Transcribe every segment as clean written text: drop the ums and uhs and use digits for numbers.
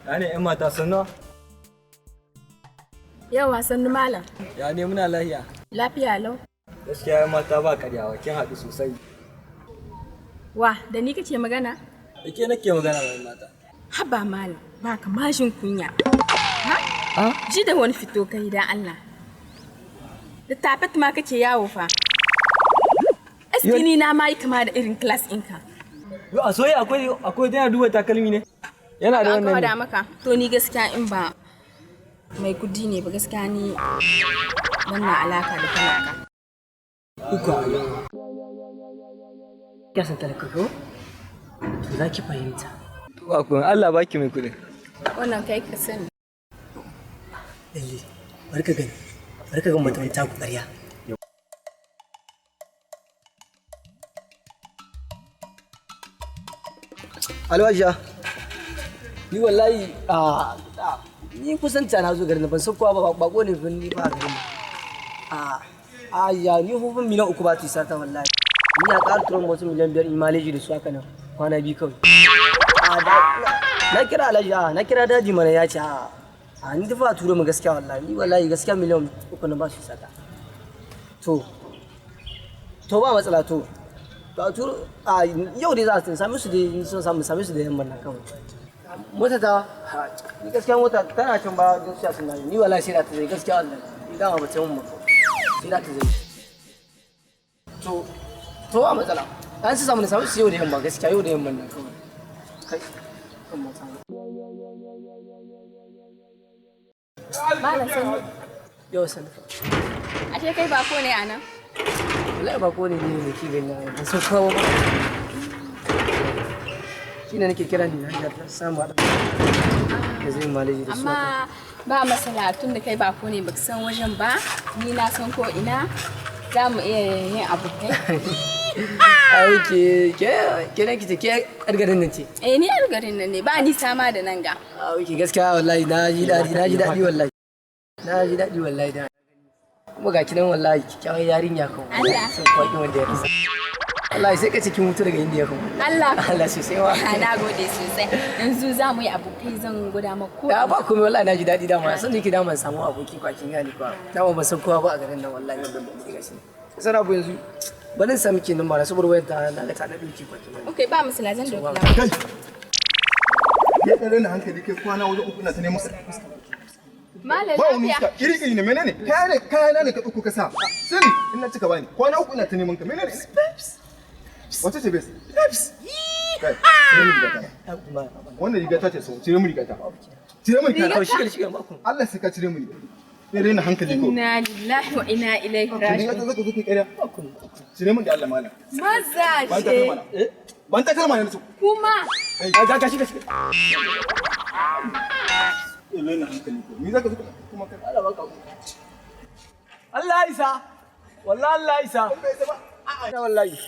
Ya ne ‘yan mata sannu? Yawa sannu malam. Ya ne muna lahiya? Lafiya lau. Gaskiya ‘yan mata ba karyawa, kin haɗu sosai. Wa, da ni kake magana? Da ke nake magana da ‘yan mata. Haba malam, ba ka mashin kunya. Ha? Ji da wani fito kai da Allah. Da tafet ma kake yawo fa. Askini na ma yi kama da irin class ɗinka. Yo a soyayya akwai tana duba takalmi ne? Yana da wannan ne. Maka. To ni gaskiya in ba mai kudi ne ba gaskiya ni wannan alaka da talaka. Iko Allah. Ya san talaka ko? Za ki fahimta. Ba kun Allah baki mai kudi. Wannan kai ka sani. Lalle, barka gani. Barka ga mutum ta ku ƙarya. Alwajiya, ni wallahi ni kusan ta na zo garin ban san kowa ba bako ne ban ni ba garin. Ya ni hufin miliyan 3 ba ta isa ta wallahi. Ni ya ƙara turon wasu miliyan 5 in maleji da su haka nan kwana biyu kawai. Na kira Alhaji na kira daji mana ya ce ni dafa turo mu gaskiya wallahi ni wallahi gaskiya miliyan 3 na ba su isa ta. To ba matsala to. Yau dai za su same su dai sun same su da yamman nan kawai. Mota ta ni gaskiya mota tana can ba don siya sun ni wallahi sai da ta zai gaskiya wallahi ni dama ba ta mun mako sai da ta zai. To ba matsala an su samu su yau da yamma gaskiya yau da yamman nan kawai. Kai kan mota. Malam sani. Yau sani. Ashe kai ba ko ne a nan? Wallahi ba ko ne ne ke gani ban so kawo ba. Shine nake kira ni na samu haɗa da zai maleji da su. Amma ba masala tun da kai ba ko ne baka san wajen ba ni na san ko ina za mu iya yin abu kai. Ai ke nan kice ke garin nan ce. Ni garin nan ne ba ni sama da nan ga. Gaskiya wallahi na ji daɗi wallahi. Na ji daɗi wallahi da. Kuma ga kinan wallahi kyakkyawar yarinya kan Allah sai kwaki wanda ya rasa wallahi sai ka cikin mutu daga indiya kan Allah sosai wa na gode sosai yanzu za mu yi abokai zan guda maka ko ba komai wallahi na ji daɗi dama san nake dama samu aboki kwakin gani kwa dama ba san kowa ba a garin nan wallahi wanda ba mu gashi sai na bu yanzu banin sa muke nan ba saboda wayar ta na ta na dauki kwakin gani okay ba musula zan dauki kai ya dare na hankali kai kwana wajen uku na ta nemo Malam ba wani lafiya. iri ne menene kayana ne ka ɗauko ka sa sani in na cika bani kwana uku ina ta neman ka menene wace ce bes kai cire mu rigata wannan rigata ce sau cire mu rigata cire mu rigata shiga ba ku Allah sai ka cire mu rigata ne rena hankali ko Inna lillahi wa inna ilaihi raji'un. zaka zo ki ƙarya cire mu da Allah malam Maza ce. ban ta kalma ne su Kuma. ga shiga rena hankali ko ni zaka zo kuma kai Allah baka Allah isa wallahi Allah isa wallahi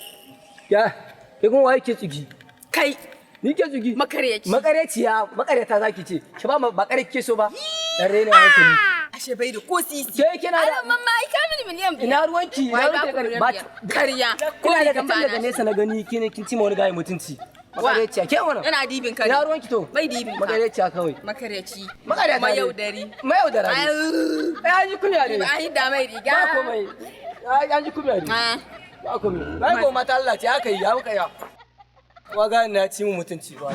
ya kuma wai ke tsigi Kai. ni ke tsigi Makareci. makareta zaki ce ki ba makare ke so ba dan rena hankali Ashe bai da ko sisi. ke kina da mamma ai ka mini miliyan biyar. ina ruwanki ba Kariya. kina da kan daga nesa na gani kin ci ma wani gayi mutunci makareciya ke wannan Yana dibin kare. ina ruwanki to Bai dibin ka. makareciya kawai Makareci. makareta mayaudara ai ji kunya ne Ai da mai riga. ba komai ai ji kunya ne ba komai bai ko mata Allah ce aka yi ya muka ya wa ga na ci mu mutunci ba